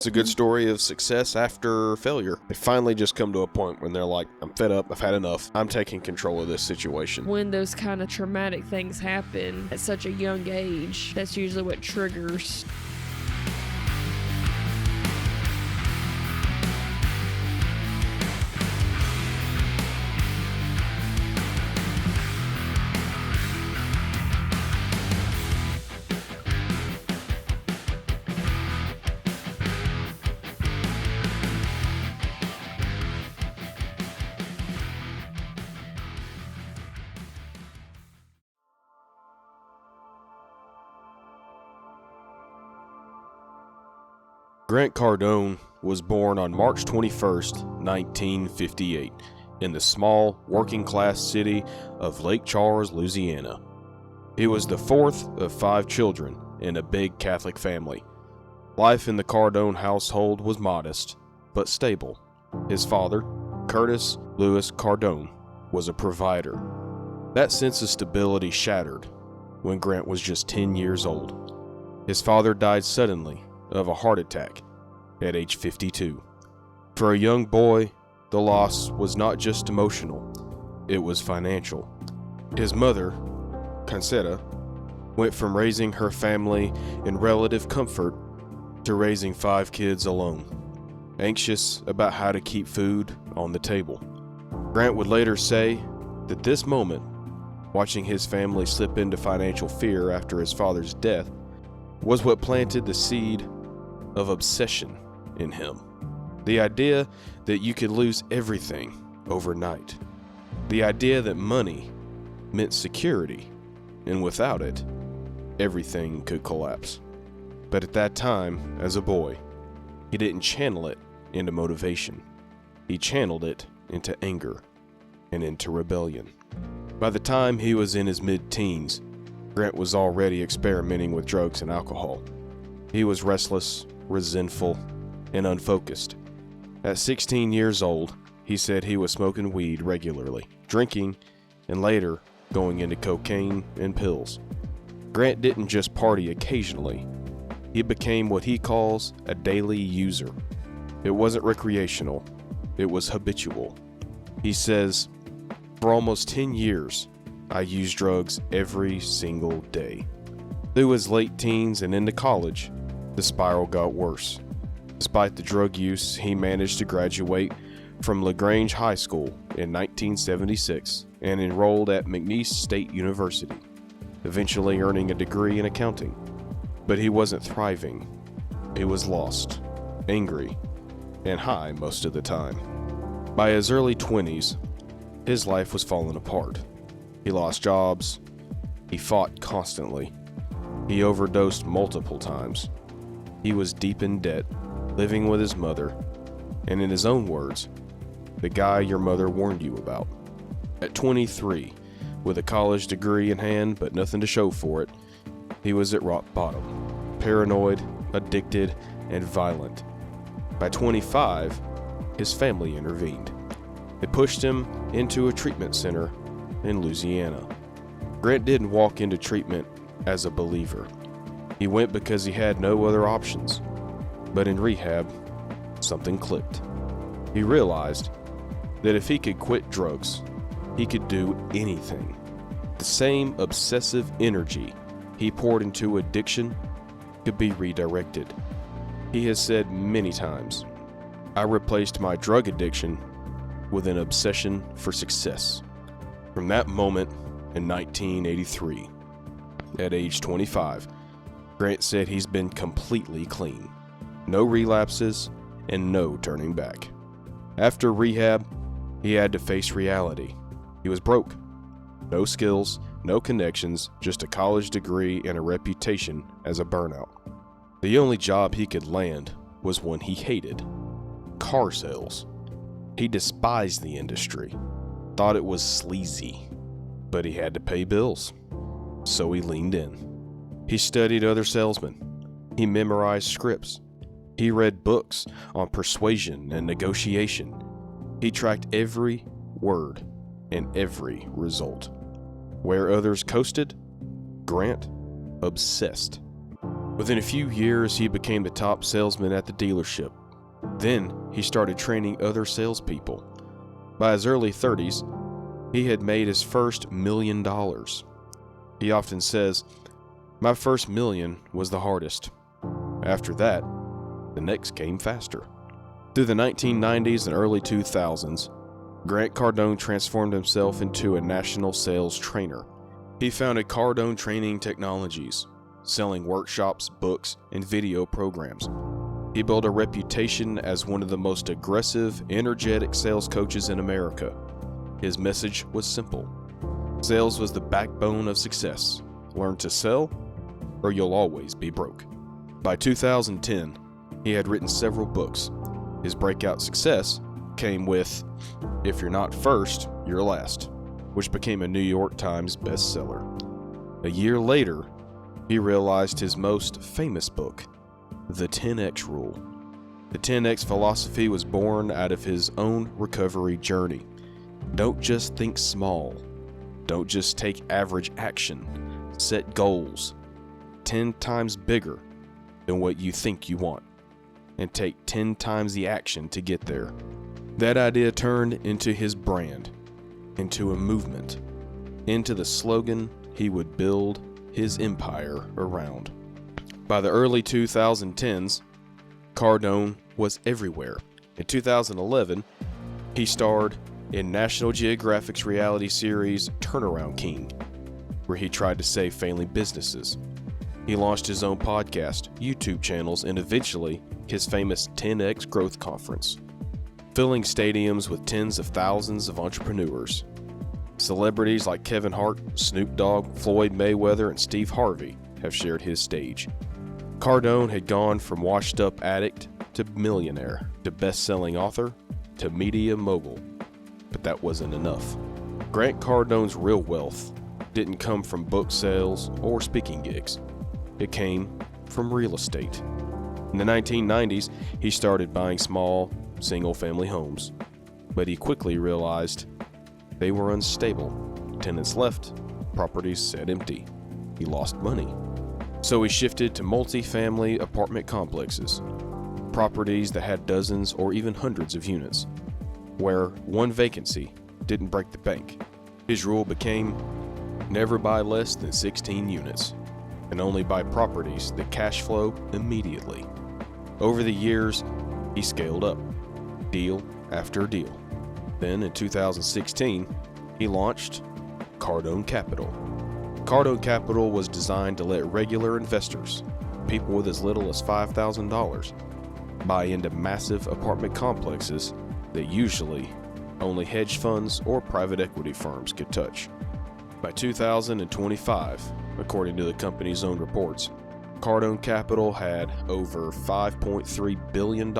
It's a good story of success after failure. They finally just come to a point when they're like, I'm fed up, I've had enough, I'm taking control of this situation. When those kind of traumatic things happen at such a young age, that's usually what triggers. Grant Cardone was born on March 21st, 1958, in the small, working-class city of Lake Charles, Louisiana. He was the fourth of 5 children in a big Catholic family. Life in the Cardone household was modest, but stable. His father, Curtis Lewis Cardone, was a provider. That sense of stability shattered when Grant was just 10 years old. His father died suddenly of a heart attack at age 52. For a young boy, the loss was not just emotional, it was financial. His mother, Concetta, went from raising her family in relative comfort to raising 5 kids alone, anxious about how to keep food on the table. Grant would later say that this moment, watching his family slip into financial fear after his father's death, was what planted the seed of obsession in him. The idea that you could lose everything overnight. The idea that money meant security, and without it, everything could collapse. But at that time, as a boy, he didn't channel it into motivation. He channeled it into anger and into rebellion. By the time he was in his mid-teens, Grant was already experimenting with drugs and alcohol. He was restless, resentful, and unfocused. At 16 years old, he said he was smoking weed regularly, drinking, and later going into cocaine and pills. Grant didn't just party occasionally. He became what he calls a daily user. It wasn't recreational, it was habitual. He says, "For almost 10 years, I used drugs every single day." Through his late teens and into college, the spiral got worse. Despite the drug use, he managed to graduate from LaGrange High School in 1976 and enrolled at McNeese State University, eventually earning a degree in accounting. But he wasn't thriving. He was lost, angry, and high most of the time. By his early 20s, his life was falling apart. He lost jobs. He fought constantly. He overdosed multiple times. He was deep in debt, living with his mother, and in his own words, the guy your mother warned you about. At 23, with a college degree in hand but nothing to show for it, he was at rock bottom, paranoid, addicted, and violent. By 25, his family intervened. They pushed him into a treatment center in Louisiana. Grant didn't walk into treatment as a believer. He went because he had no other options. But in rehab, something clicked. He realized that if he could quit drugs, he could do anything. The same obsessive energy he poured into addiction could be redirected. He has said many times, "I replaced my drug addiction with an obsession for success." From that moment in 1983, at age 25, Grant said he's been completely clean. No relapses and no turning back. After rehab, he had to face reality. He was broke. No skills, no connections, just a college degree and a reputation as a burnout. The only job he could land was one he hated: car sales. He despised the industry, thought it was sleazy, but he had to pay bills, so he leaned in. He studied other salesmen. He memorized scripts. He read books on persuasion and negotiation. He tracked every word and every result. Where others coasted, Grant obsessed. Within a few years, he became the top salesman at the dealership. Then, he started training other salespeople. By his early 30s, he had made his first $1 million. He often says, "My first million was the hardest. After that, the next came faster." Through the 1990s and early 2000s, Grant Cardone transformed himself into a national sales trainer. He founded Cardone Training Technologies, selling workshops, books, and video programs. He built a reputation as one of the most aggressive, energetic sales coaches in America. His message was simple. Sales was the backbone of success. Learn to sell, or you'll always be broke. By 2010, he had written several books. His breakout success came with "If You're Not First, You're Last," which became a New York Times bestseller. A year later, he realized his most famous book, The 10X Rule. The 10X philosophy was born out of his own recovery journey. Don't just think small. Don't just take average action. Set goals 10 times bigger than what you think you want, and take 10 times the action to get there. That idea turned into his brand, into a movement, into the slogan he would build his empire around. By the early 2010s, Cardone was everywhere. In 2011, he starred in National Geographic's reality series Turnaround King, where he tried to save failing businesses. He launched his own podcast, YouTube channels, and eventually his famous 10X Growth Conference, filling stadiums with tens of thousands of entrepreneurs. Celebrities like Kevin Hart, Snoop Dogg, Floyd Mayweather, and Steve Harvey have shared his stage. Cardone had gone from washed-up addict to millionaire, to best-selling author, to media mogul. But that wasn't enough. Grant Cardone's real wealth didn't come from book sales or speaking gigs. It came from real estate. In the 1990s, he started buying small, single-family homes, but he quickly realized they were unstable. Tenants left, properties sat empty. He lost money. So he shifted to multi-family apartment complexes, properties that had dozens or even hundreds of units, where one vacancy didn't break the bank. His rule became never buy less than 16 units, and only buy properties that cash flow immediately. Over the years, he scaled up, deal after deal. Then in 2016, he launched Cardone Capital. Cardone Capital was designed to let regular investors, people with as little as $5,000, buy into massive apartment complexes that usually only hedge funds or private equity firms could touch. By 2025, according to the company's own reports, Cardone Capital had over $5.3 billion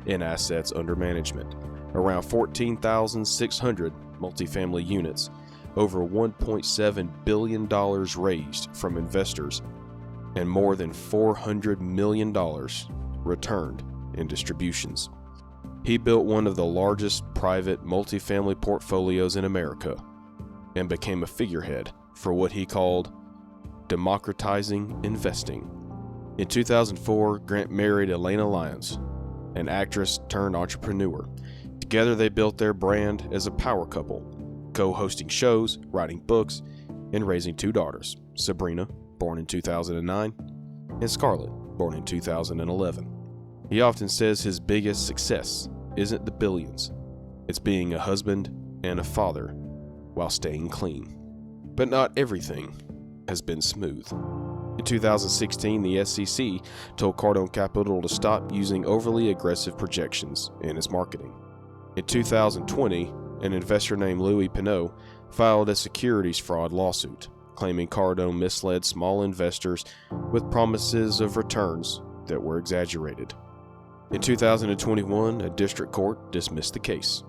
in assets under management, around 14,600 multifamily units, over $1.7 billion raised from investors, and more than $400 million returned in distributions. He built one of the largest private multifamily portfolios in America and became a figurehead for what he called democratizing investing. In 2004, Grant married Elena Lyons, an actress turned entrepreneur. Together they built their brand as a power couple, co-hosting shows, writing books, and raising two daughters, Sabrina, born in 2009, and Scarlett, born in 2011. He often says his biggest success isn't the billions, it's being a husband and a father while staying clean. But not everything has been smooth. In 2016, the SEC told Cardone Capital to stop using overly aggressive projections in its marketing. In 2020, an investor named Louis Pinot filed a securities fraud lawsuit, claiming Cardone misled small investors with promises of returns that were exaggerated. In 2021, a district court dismissed the case.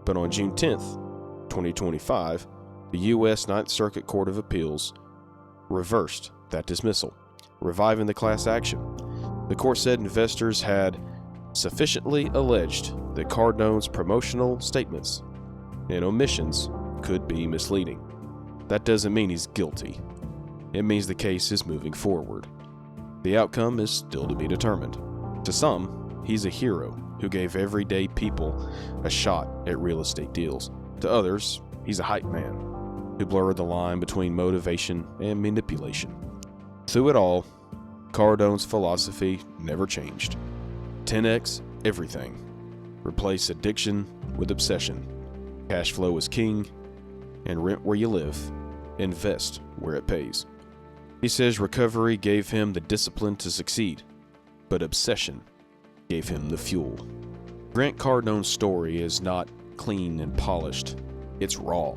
But on June 10th, 2025, the U.S. Ninth Circuit Court of Appeals reversed that dismissal, reviving the class action. The court said investors had sufficiently alleged that Cardone's promotional statements and omissions could be misleading. That doesn't mean he's guilty. It means the case is moving forward. The outcome is still to be determined. To some, he's a hero who gave everyday people a shot at real estate deals. To others, he's a hype man who blurred the line between motivation and manipulation. Through it all, Cardone's philosophy never changed. 10x everything. Replace addiction with obsession. Cash flow is king, and rent where you live. Invest where it pays. He says recovery gave him the discipline to succeed, but obsession gave him the fuel. Grant Cardone's story is not clean and polished. It's raw.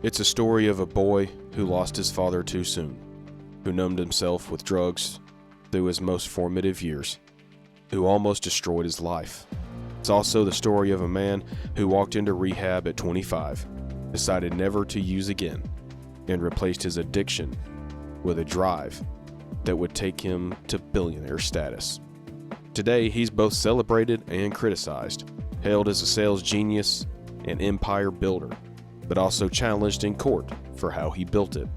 It's a story of a boy who lost his father too soon, who numbed himself with drugs through his most formative years, who almost destroyed his life. It's also the story of a man who walked into rehab at 25, decided never to use again, and replaced his addiction with a drive that would take him to billionaire status. Today, he's both celebrated and criticized, hailed as a sales genius and empire builder, but also challenged in court for how he built it.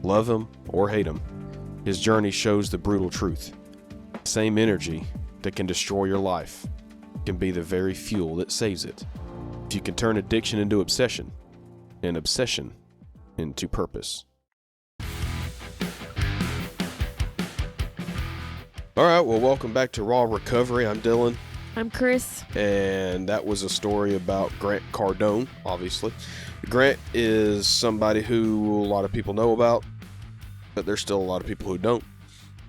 Love him or hate him, his journey shows the brutal truth. The same energy that can destroy your life can be the very fuel that saves it. If you can turn addiction into obsession, and obsession into purpose. All right, well, welcome back to Raw Recovery. I'm Dillon. I'm Chris. And that was a story about Grant Cardone, obviously. Grant is somebody who a lot of people know about, but there's still a lot of people who don't.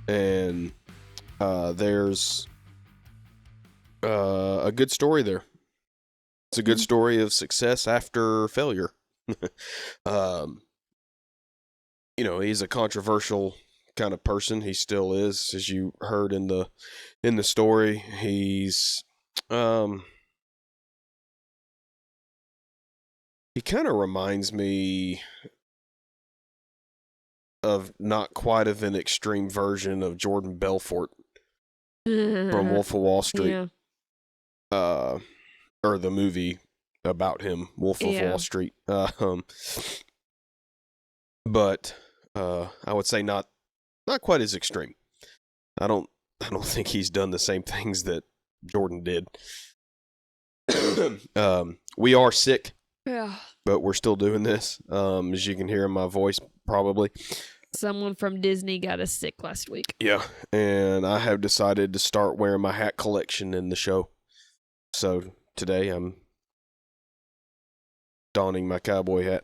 And there's a good story there. It's a good story of success after failure. He's a controversial kind of person. He still is, as you heard in the story. He's he kind of reminds me of not quite of an extreme version of Jordan Belfort from Wolf of Wall Street. Yeah. Or the movie about him, Wolf of Wall Street. But I would say not quite as extreme. I don't think he's done the same things that Jordan did. We are sick. Yeah. But we're still doing this. As you can hear in my voice, probably. Someone from Disney got us sick last week. Yeah, and I have decided to start wearing my hat collection in the show. So today I'm donning my cowboy hat.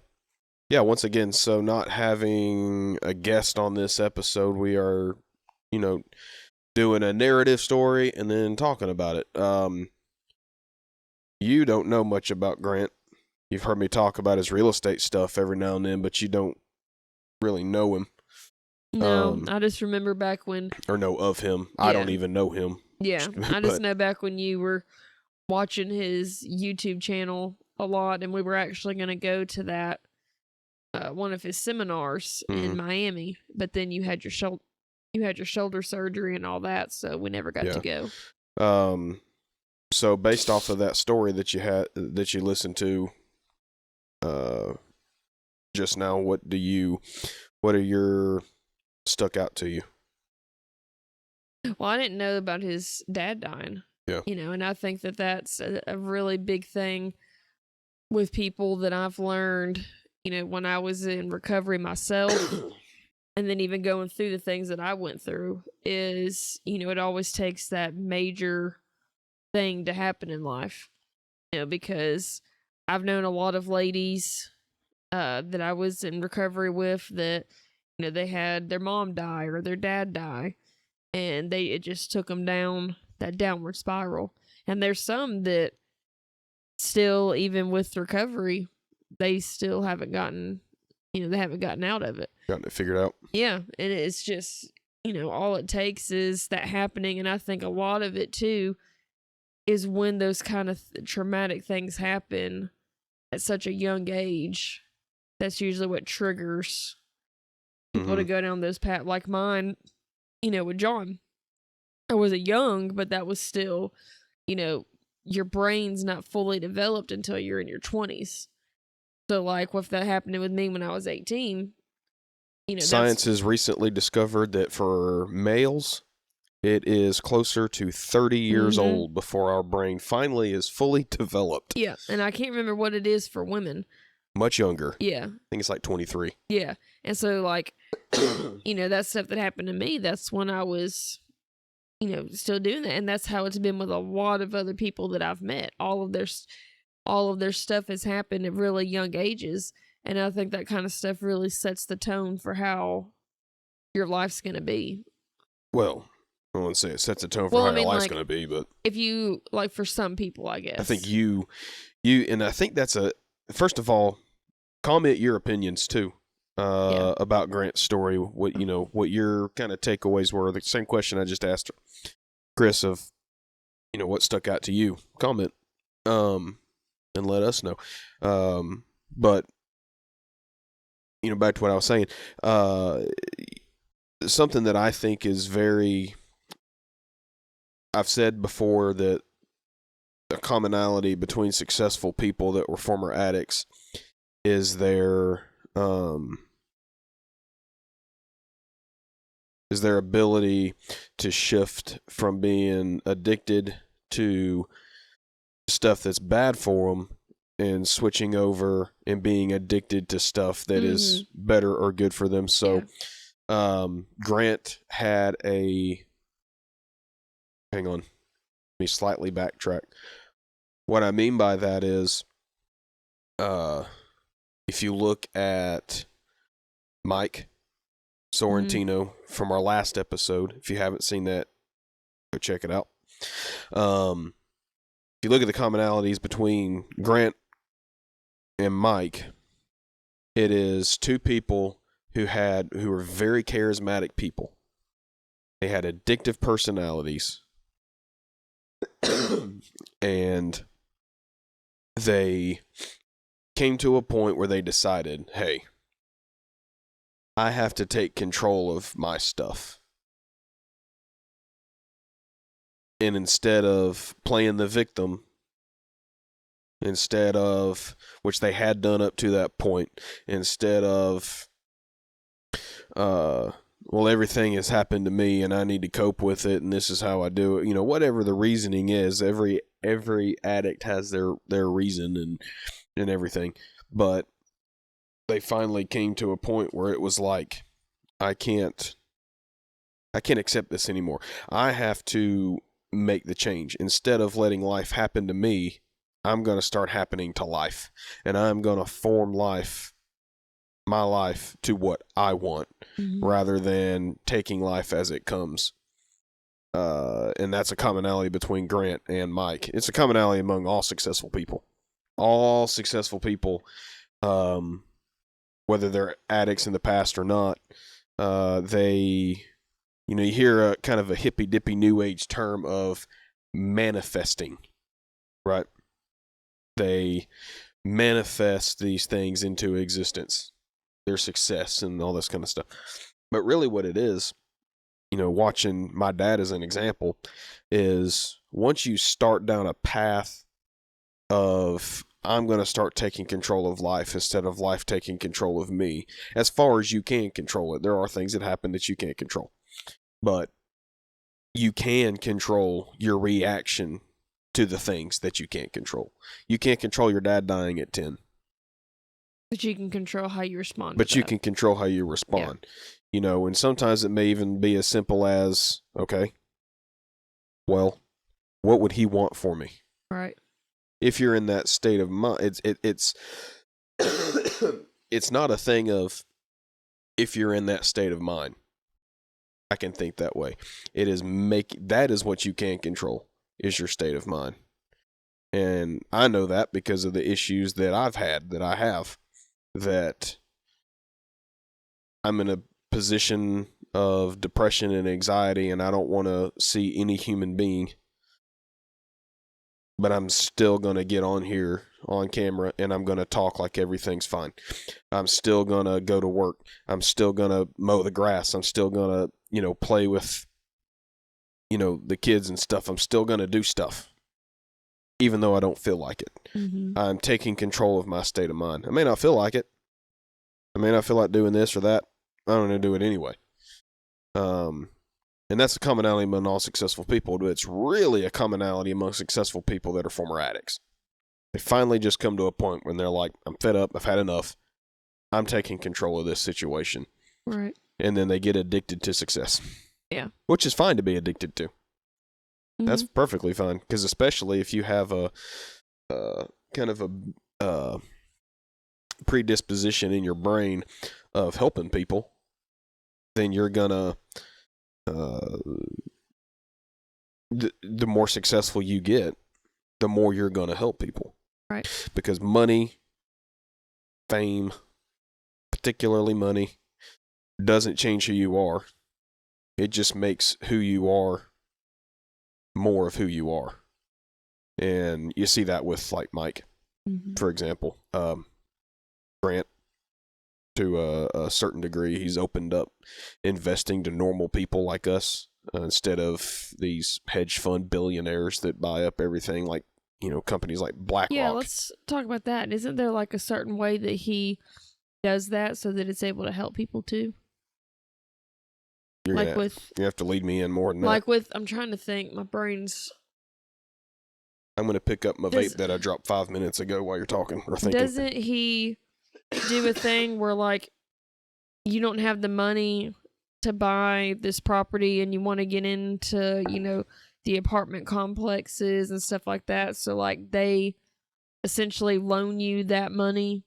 Yeah, once again, so not having a guest on this episode, we are, doing a narrative story and then talking about it. You don't know much about Grant. You've heard me talk about his real estate stuff every now and then, but you don't really know him. No, I just remember back when... Or know of him. Yeah. I don't even know him. Yeah, I just know back when you were watching his YouTube channel a lot, and we were actually going to go to that, one of his seminars in Miami, but then you had your shoulder surgery and all that, so we never got to go. So based off of that story that you listened to just now, what are your stuck out to you? Well, I didn't know about his dad dying. Yeah. And I think that that's a really big thing with people that I've learned, when I was in recovery myself, and then even going through the things that I went through is, it always takes that major thing to happen in life, because I've known a lot of ladies that I was in recovery with that, they had their mom die or their dad die, and it just took them down that downward spiral. And there's some that still, even with recovery, they still haven't gotten, they haven't gotten out of it. Gotten it figured out. Yeah. And it's just, all it takes is that happening. And I think a lot of it too is when those kind of traumatic things happen at such a young age. That's usually what triggers people to go down those paths. Like mine, with John, I wasn't young, but that was still, your brain's not fully developed until you're in your 20s. So like, if that happened with me when I was 18, Science has recently discovered that for males, it is closer to 30 years old before our brain finally is fully developed. Yeah, and I can't remember what it is for women. Much younger. Yeah. I think it's like 23. Yeah. And so, like, that stuff that happened to me, that's when I was, still doing that. And that's how it's been with a lot of other people that I've met. All of their stuff has happened at really young ages. And I think that kind of stuff really sets the tone for how your life's going to be. Well, I wouldn't say it sets the tone for how your life's going to be, but if you, like, for some people, I guess. I think you, and I think that's first of all, comment your opinions too, about Grant's story. What your kind of takeaways were. The same question I just asked Chris of, what stuck out to you. Comment, and let us know. But, back to what I was saying, something that I think is I've said before that a commonality between successful people that were former addicts is their ability to shift from being addicted to stuff that's bad for them and switching over and being addicted to stuff that is better or good for them. So, Grant had hang on, let me slightly backtrack. What I mean by that is, if you look at Mike Sorrentino from our last episode, if you haven't seen that, go check it out. If you look at the commonalities between Grant and Mike, it is two people who were very charismatic people. They had addictive personalities. And they came to a point where they decided, hey, I have to take control of my stuff. And instead of playing the victim, which they had done up to that point, instead of, well, everything has happened to me and I need to cope with it and this is how I do it. Whatever the reasoning is, every addict has their reason and everything. But they finally came to a point where it was like, I can't accept this anymore. I have to make the change. Instead of letting life happen to me, I'm going to start happening to life. And I'm going to form my life to what I want, rather than taking life as it comes. And that's a commonality between Grant and Mike. It's a commonality among all successful people. All successful people, whether they're addicts in the past or not, you hear a kind of a hippy dippy new age term of manifesting, right? They manifest these things into existence, their success and all this kind of stuff. But really what it is, watching my dad as an example, is once you start down a path of, I'm going to start taking control of life instead of life taking control of me, as far as you can control it. There are things that happen that you can't control, but you can control your reaction to the things that you can't control. You can't control your dad dying at 10. But you can control how you respond. But you can control how you respond. Yeah. And sometimes it may even be as simple as, okay, well, what would he want for me? Right. If you're in that state of mind, it's it's not a thing of if you're in that state of mind, I can think that way. That is what you can control, is your state of mind. And I know that because of the issues that I have, that I'm in a position of depression and anxiety, and I don't want to see any human being. But I'm still going to get on here on camera and I'm going to talk like everything's fine. I'm still going to go to work. I'm still going to mow the grass. I'm still going to, play with, the kids and stuff. I'm still going to do stuff, even though I don't feel like it. Mm-hmm. I'm taking control of my state of mind. I may not feel like it. I may not feel like doing this or that. I'm going to do it anyway. And that's a commonality among all successful people, but it's really a commonality among successful people that are former addicts. They finally just come to a point when they're like, I'm fed up, I've had enough, I'm taking control of this situation. Right. And then they get addicted to success. Yeah. Which is fine to be addicted to. Mm-hmm. That's perfectly fine, because especially if you have a kind of a predisposition in your brain of helping people, then you're gonna the more successful you get, the more you're gonna help people. Right. Because money, fame, particularly money, doesn't change who you are. It just makes who you are more of who you are. And you see that with like Mike, for example. Grant, to a certain degree, he's opened up investing to normal people like us instead of these hedge fund billionaires that buy up everything, like, companies like BlackRock. Yeah, let's talk about that. Isn't there like a certain way that he does that so that it's able to help people too? You have to lead me in more than that. I'm trying to think. My brain's... I'm going to pick up my vape that I dropped 5 minutes ago while you're talking or thinking. Doesn't he do a thing where, like, you don't have the money to buy this property and you want to get into, the apartment complexes and stuff like that? So, like, they essentially loan you that money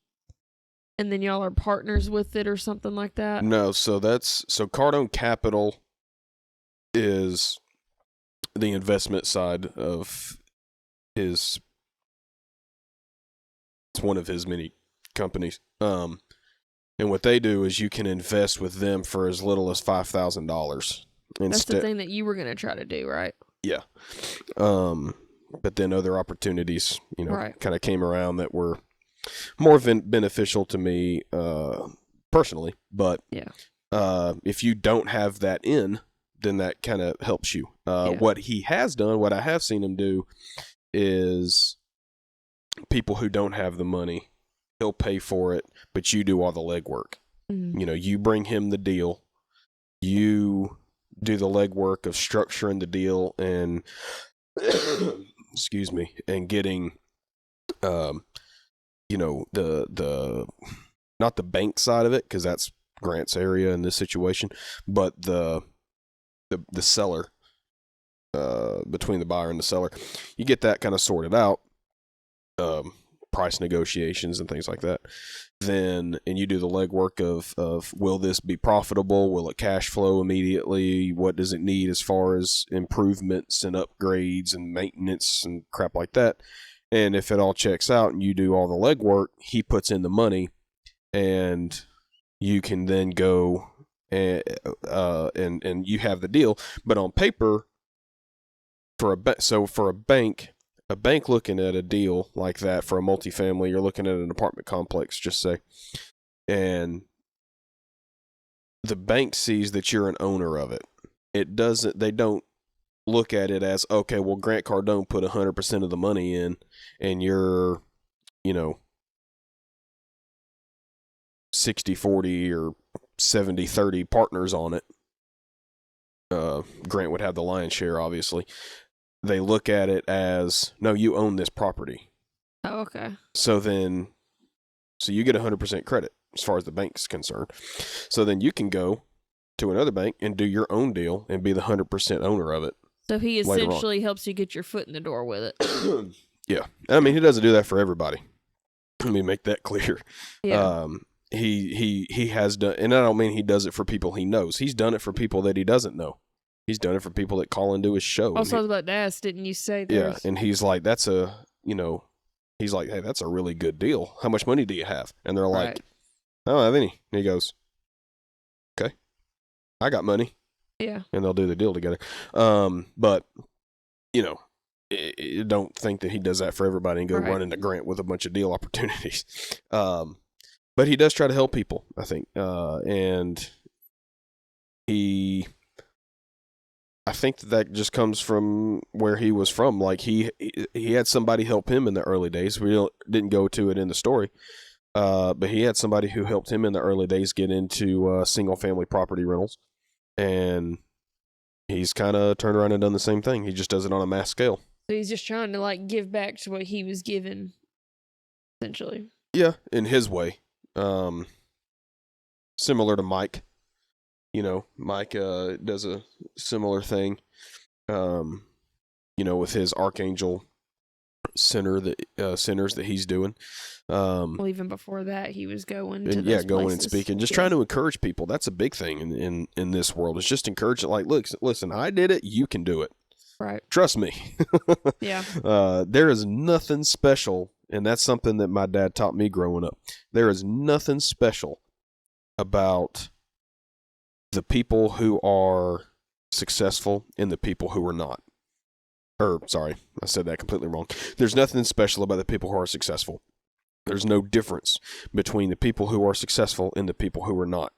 and then y'all are partners with it or something like that? No, so Cardone Capital is the investment side of it's one of his many companies. And what they do is you can invest with them for as little as $5,000. That's the thing that you were going to try to do, right? Yeah. But then other opportunities, kind of came around that were more beneficial to me personally. But if you don't have that then that kind of helps you. What he has done, what I have seen him do, is people who don't have the money, he'll pay for it, but you do all the legwork. Mm-hmm. You bring him the deal, you do the legwork of structuring the deal and excuse me, and getting the not the bank side of it, because that's Grant's area in this situation, but the seller, between the buyer and the seller, you get that kind of sorted out, price negotiations and things like that. And you do the legwork of will this be profitable? Will it cash flow immediately? What does it need as far as improvements and upgrades and maintenance and crap like that? And if it all checks out and you do all the legwork, he puts in the money, and you can then go and you have the deal. But on paper, for a bank looking at a deal like that for a multifamily, you're looking at an apartment complex, just say, and the bank sees that you're an owner of it. They don't look at it as, okay, well, Grant Cardone put 100% of the money in, and you're, 60-40 or 70-30 partners on it. Grant would have the lion's share, obviously. They look at it as, no, you own this property. Oh, okay. So you get 100% credit as far as the bank's concerned. So then you can go to another bank and do your own deal and be the 100% owner of it. So he essentially helps you get your foot in the door with it. Yeah. I mean, he doesn't do that for everybody. Let me make that clear. Yeah. He has done, and I don't mean he does it for people he knows. He's done it for people that he doesn't know. He's done it for people that call into his show. Also, I was about to ask, didn't you say this? Yeah, and he's like, he's like, hey, that's a really good deal. How much money do you have? And they're like, I don't have any. And he goes, okay, I got money. Yeah. And they'll do the deal together. But, don't think that he does that for everybody and go run into Grant with a bunch of deal opportunities. But he does try to help people, I think. And I think that just comes from where he was from. Like he had somebody help him in the early days. We didn't go to it in the story, But he had somebody who helped him in the early days get into single family property rentals. And he's kind of turned around and done the same thing. He just does it on a mass scale. So he's just trying to like give back to what he was given, essentially. Yeah, in his way. Similar to Mike. Mike does a similar thing. With his Archangel centers that he's doing. Well, even before that, he was going to going places. and speaking, just trying to encourage people. That's a big thing in this world. It's just encouraging. Like, look, listen, I did it. You can do it. Right. Trust me. Yeah. There is nothing special, and that's something that my dad taught me growing up. There is nothing special about the people who are successful and the people who are not. Sorry, I said that completely wrong. There's nothing special about the people who are successful. There's no difference between the people who are successful and the people who are not.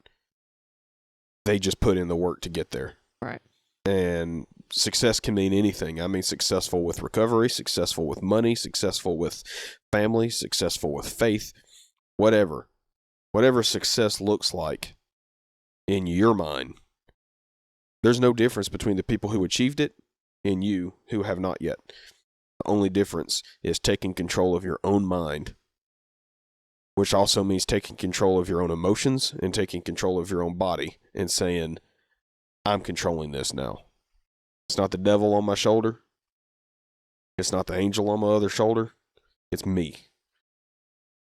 They just put in the work to get there. Right. And success can mean anything. I mean, successful with recovery, successful with money, successful with family, successful with faith, whatever. Whatever success looks like in your mind, there's no difference between the people who achieved it and you who have not yet. The only difference is taking control of your own mind, which also means taking control of your own emotions and taking control of your own body and saying, I'm controlling this now. It's not the devil on my shoulder. It's not the angel on my other shoulder. It's me.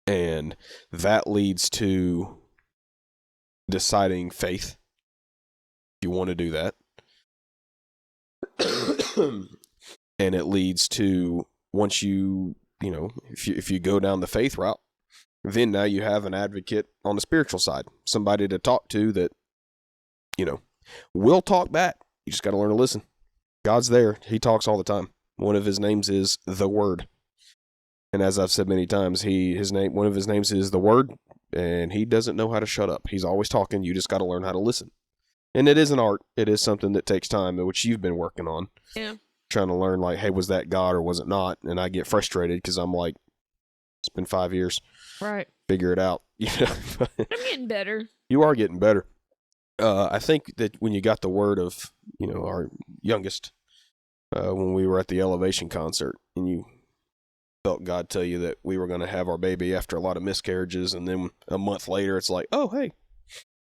And that leads to deciding faith, if you want to do that. And it leads to, once if you go down the faith route, then now you have an advocate on the spiritual side, somebody to talk to that, will talk back. You just got to learn to listen. God's there. He talks all the time. One of his names is the Word. And as I've said many times, one of his names is the Word, and he doesn't know how to shut up. He's always talking. You just got to learn how to listen. And it is an art. It is something that takes time, which you've been working on. Yeah. Trying to learn, like, hey, was that God or was it not? And I get frustrated because I'm like, it's been 5 years. Right. Figure it out. I'm getting better. You are getting better. I think that when you got the word of, our youngest, when we were at the Elevation concert, and you felt God tell you that we were going to have our baby after a lot of miscarriages, and then a month later, it's like, oh, hey,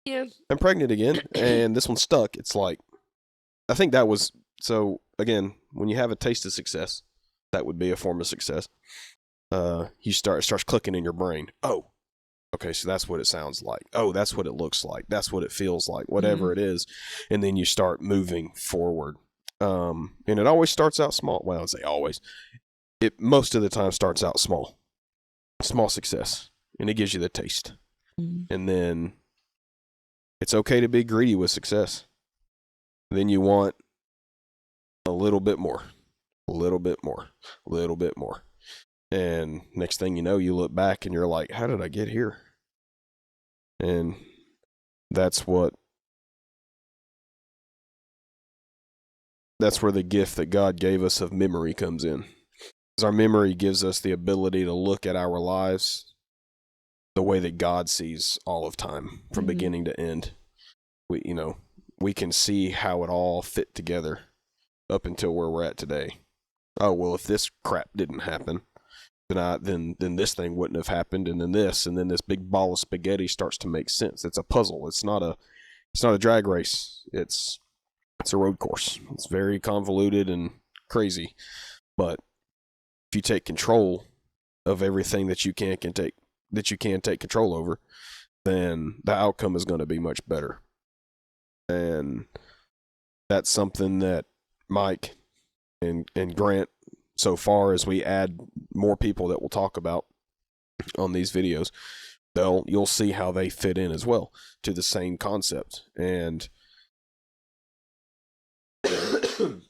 yeah, I'm pregnant again, and this one stuck. It's like, I think that was, so again, when you have a taste of success, that would be a form of success. It starts clicking in your brain. Oh, okay, so that's what it sounds like. Oh, that's what it looks like. That's what it feels like, whatever it is. And then you start moving forward. And it always starts out small. Well, I'd say always. It most of the time starts out small. Small success. And it gives you the taste. Mm-hmm. And then it's okay to be greedy with success. Then you want a little bit more. A little bit more. A little bit more. And next thing you know, you look back and you're like, how did I get here? And that's where the gift that God gave us of memory comes in. Because our memory gives us the ability to look at our lives the way that God sees all of time, from beginning to end. We can see how it all fit together up until where we're at today. Oh, well, if this crap didn't happen, then this thing wouldn't have happened, and then this big ball of spaghetti starts to make sense. It's a puzzle. It's not a drag race. It's a road course. It's very convoluted and crazy. But if you take control of everything that you can take control over, then the outcome is going to be much better. And that's something that Mike and Grant, so far as we add more people that we'll talk about on these videos, you'll see how they fit in as well to the same concept. And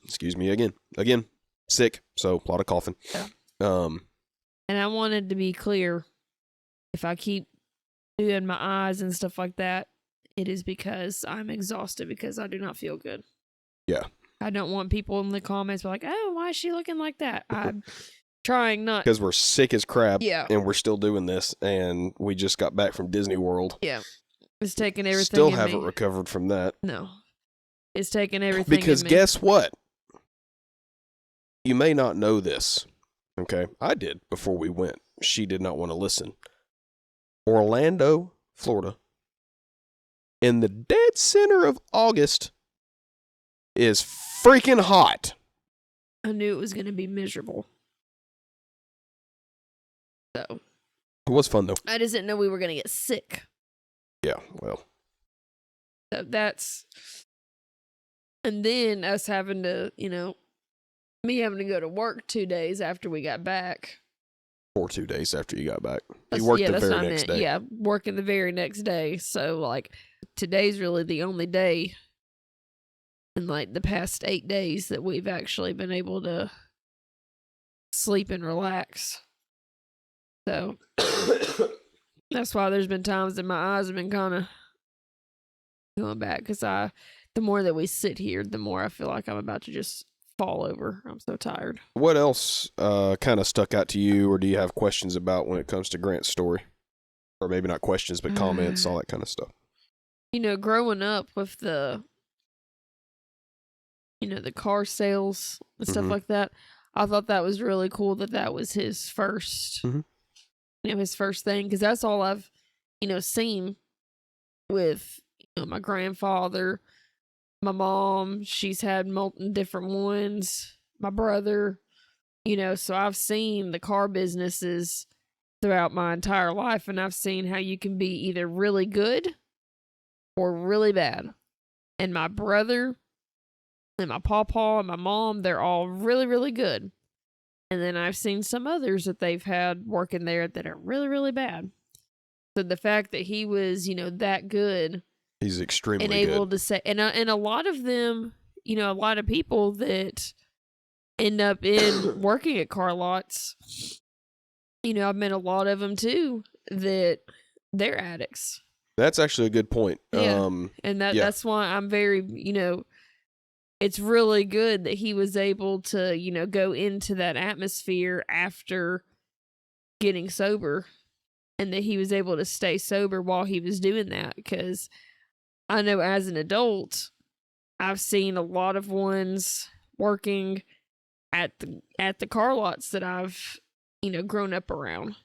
excuse me again, sick, so a lot of coughing. Yeah. And I wanted to be clear, if I keep doing my eyes and stuff like that, it is because I'm exhausted, because I do not feel good. Yeah. I don't want people in the comments be like, oh, why is she looking like that? I'm trying not. Because we're sick as crap. Yeah. And we're still doing this. And we just got back from Disney World. Yeah. It's taking everything. Still haven't recovered from that. No. It's taking everything. Because guess what? You may not know this. Okay. I did before we went. She did not want to listen. Orlando, Florida, in the dead center of August, is freaking hot. I knew it was going to be miserable. So. It was fun, though. I just didn't know we were going to get sick. Yeah, well. So that's. And then us having to, me having to go to work 2 days after we got back. Or 2 days after you got back. You worked the very next day. Yeah, working the very next day. So, today's really the only day in, the past 8 days that we've actually been able to sleep and relax. So, that's why there's been times that my eyes have been kind of going back. Because the more that we sit here, the more I feel like I'm about to just fall over. I'm so tired. What else kind of stuck out to you, or do you have questions about when it comes to Grant's story? Or maybe not questions, but comments, all that kind of stuff. Growing up with the car sales and stuff like that, I thought that was really cool that was his first, his first thing. Because that's all I've, seen with, my grandfather. My mom, she's had different ones. My brother, so I've seen the car businesses throughout my entire life, and I've seen how you can be either really good or really bad. And my brother and my pawpaw and my mom, they're all really, really good. And then I've seen some others that they've had working there that are really, really bad. So the fact that he was, that good. He's extremely and able good. To say, and a lot of them, a lot of people that end up in working at car lots, I've met a lot of them too that they're addicts. That's actually a good point. Yeah. And that's why I'm very, it's really good that he was able to, go into that atmosphere after getting sober, and that he was able to stay sober while he was doing that. Because I know as an adult, I've seen a lot of ones working at the car lots that I've, grown up around.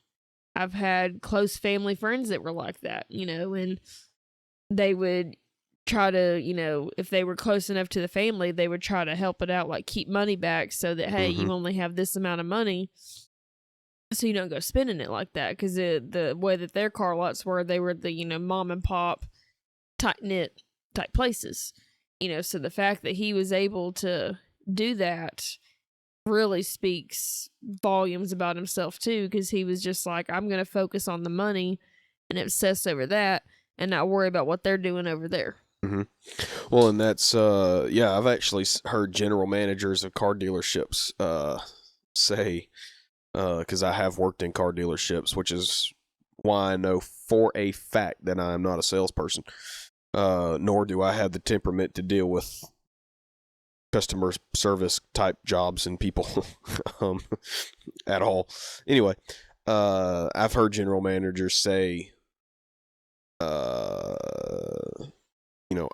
I've had close family friends that were like that, and they would try to, if they were close enough to the family, they would try to help it out, keep money back so that, hey, you only have this amount of money, so you don't go spending it like that. Because the way that their car lots were, they were the, mom and pop tight-knit type places, so the fact that he was able to do that really speaks volumes about himself too, because he was just like, I'm going to focus on the money and obsess over that and not worry about what they're doing over there. Well, and that's I've actually heard general managers of car dealerships say, because I have worked in car dealerships, which is why I know for a fact that I am not a salesperson. Nor do I have the temperament to deal with customer service type jobs and people at all. Anyway, I've heard general managers say,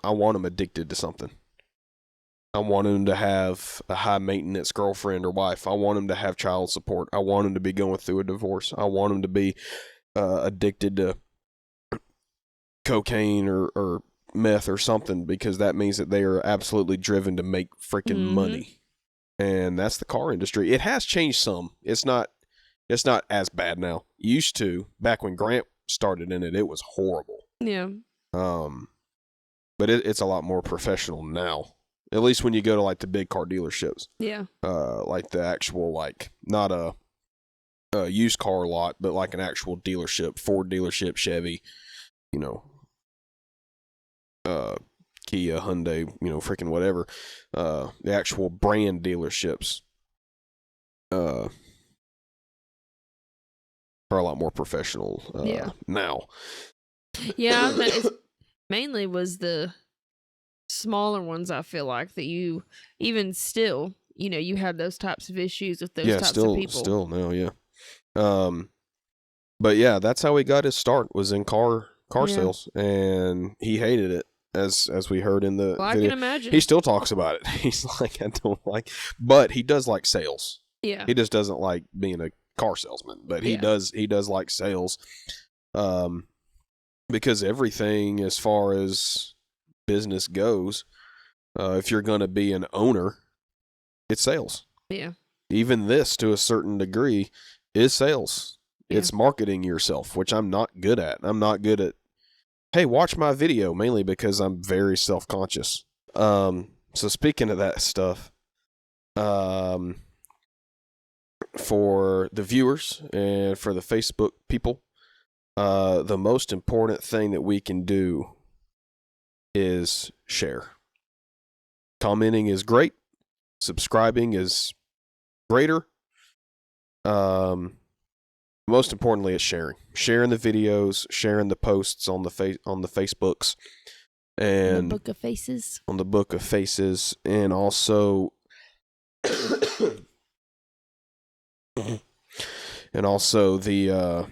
I want them addicted to something. I want them to have a high maintenance girlfriend or wife. I want them to have child support. I want them to be going through a divorce. I want them to be addicted to cocaine or meth or something, because that means that they are absolutely driven to make freaking money. And that's the car industry. It has changed some. It's not as bad now. Used to, back when Grant started in it, it was horrible. Yeah. But it's a lot more professional now. At least when you go to the big car dealerships. Yeah. The actual not a used car lot, but an actual dealership, Ford dealership, Chevy, Kia, Hyundai, freaking whatever. The actual brand dealerships are a lot more professional now. Yeah, it mainly was the smaller ones, I feel like, that you, even still, you had those types of issues with those Yeah, types of people. still now, yeah. But yeah, that's how he got his start, was in car Yeah. sales, and he hated it, as we heard in the Well, I video. can imagine. He still talks about it. He's like, I don't like, but he does like sales. Yeah. He just doesn't like being a car salesman, but he does like sales, because everything as far as business goes, if you're going to be an owner, it's sales. Yeah. Even this, to a certain degree, is sales. Yeah. It's marketing yourself, which I'm not good at. I'm not good at, hey, watch my video, mainly because I'm very self-conscious. So speaking of that stuff, for the viewers and for the Facebook people, the most important thing that we can do is share. Commenting is great. Subscribing is greater. Most importantly, it's sharing the videos, sharing the posts on the Facebooks, and the Book of Faces. On the Book of Faces, and also the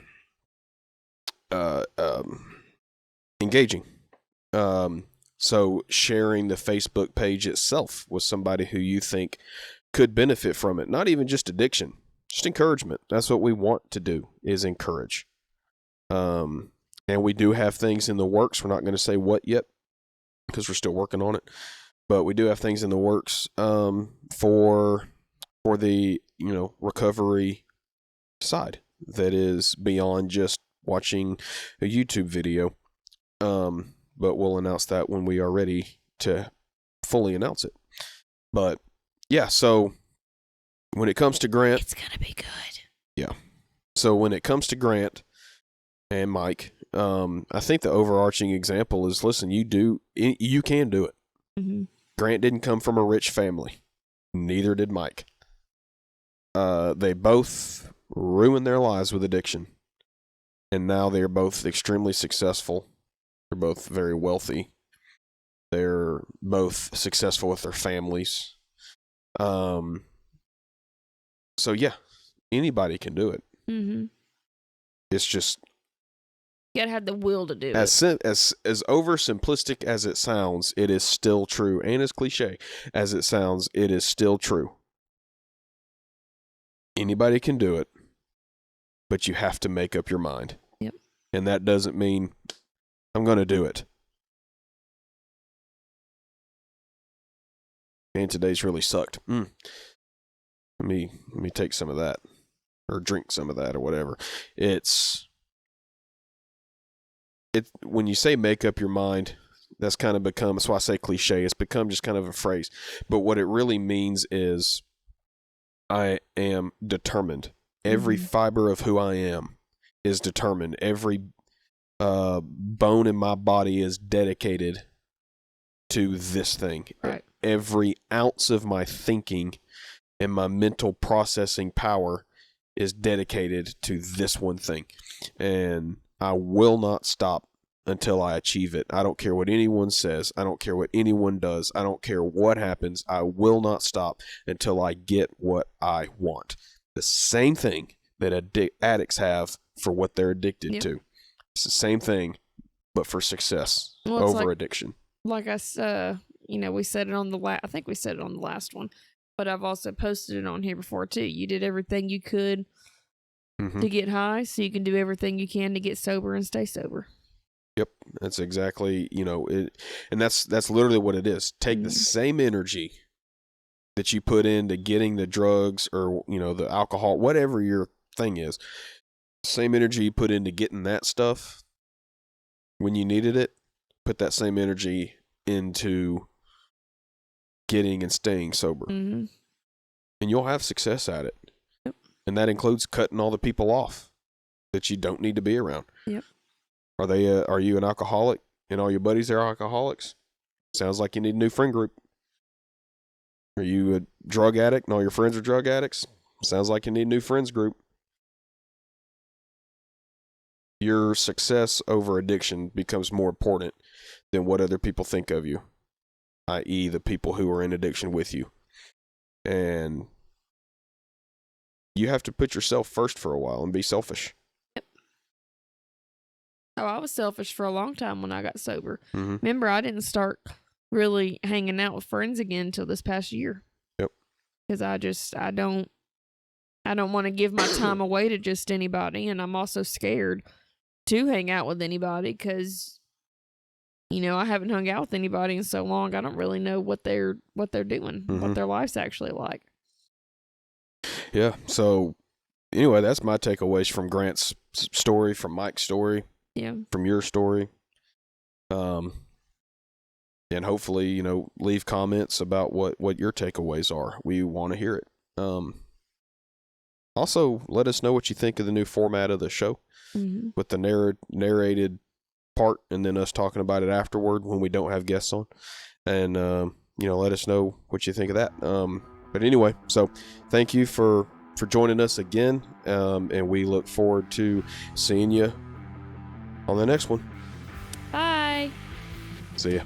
engaging. So sharing the Facebook page itself with somebody who you think could benefit from it, not even just addiction, just encouragement. That's what we want to do, is encourage. And we do have things in the works. We're not going to say what yet because we're still working on it, but we do have things in the works for the recovery side that is beyond just watching a YouTube video. But we'll announce that when we are ready to fully announce it. But yeah, so when it comes to Grant, it's gonna be good. Yeah. So when it comes to Grant and Mike, I think the overarching example is, listen, you can do it. Mm-hmm. Grant didn't come from a rich family. Neither did Mike. They both ruined their lives with addiction. And now they're both extremely successful. They're both very wealthy. They're both successful with their families. So yeah, anybody can do it. Mm-hmm. It's just, you gotta have the will to do it. As oversimplistic as it sounds, it is still true. And as cliche as it sounds, it is still true. Anybody can do it, but you have to make up your mind. Yep. And that doesn't mean I'm going to do it. And today's really sucked. Let me take some of that, or drink some of that, or whatever. When you say make up your mind, that's why I say cliche. It's become just kind of a phrase. But what it really means is, I am determined. Every fiber of who I am is determined. Every bone in my body is dedicated to this thing. Right. Every ounce of my thinking and my mental processing power is dedicated to this one thing. And I will not stop until I achieve it. I don't care what anyone says. I don't care what anyone does. I don't care what happens. I will not stop until I get what I want. The same thing that addicts have for what they're addicted to. It's the same thing, but for success over addiction. Like I said, we said it on I think we said it on the last one, but I've also posted it on here before too. You did everything you could to get high, so you can do everything you can to get sober and stay sober. Yep, that's exactly, it, and that's literally what it is. Take the same energy that you put into getting the drugs or, the alcohol, whatever your thing is, same energy you put into getting that stuff when you needed it, put that same energy into getting and staying sober. Mm-hmm. And you'll have success at it. Yep. And that includes cutting all the people off that you don't need to be around. Yep. Are you an alcoholic and all your buddies are alcoholics? Sounds like you need a new friend group. Are you a drug addict and all your friends are drug addicts? Sounds like you need a new friends group. Your success over addiction becomes more important than what other people think of you, i.e. the people who are in addiction with you. and you have to put yourself first for a while and be selfish. Oh, I was selfish for a long time when I got sober. Mm-hmm. Remember, I didn't start really hanging out with friends again until this past year. Yep. Because I don't want to give my time away to just anybody, and I'm also scared to hang out with anybody because, you know, I haven't hung out with anybody in so long. I don't really know what they're doing, what their life's actually like. Yeah. So anyway, that's my takeaways from Grant's story, from Mike's story. Yeah. From your story. And hopefully, you know, leave comments about what your takeaways are. We want to hear it. Also, let us know what you think of the new format of the show with the narrated part and then us talking about it afterward when we don't have guests on. And, you know, let us know what you think of that. But anyway, so thank you for joining us again. And we look forward to seeing you on the next one. Bye. See ya.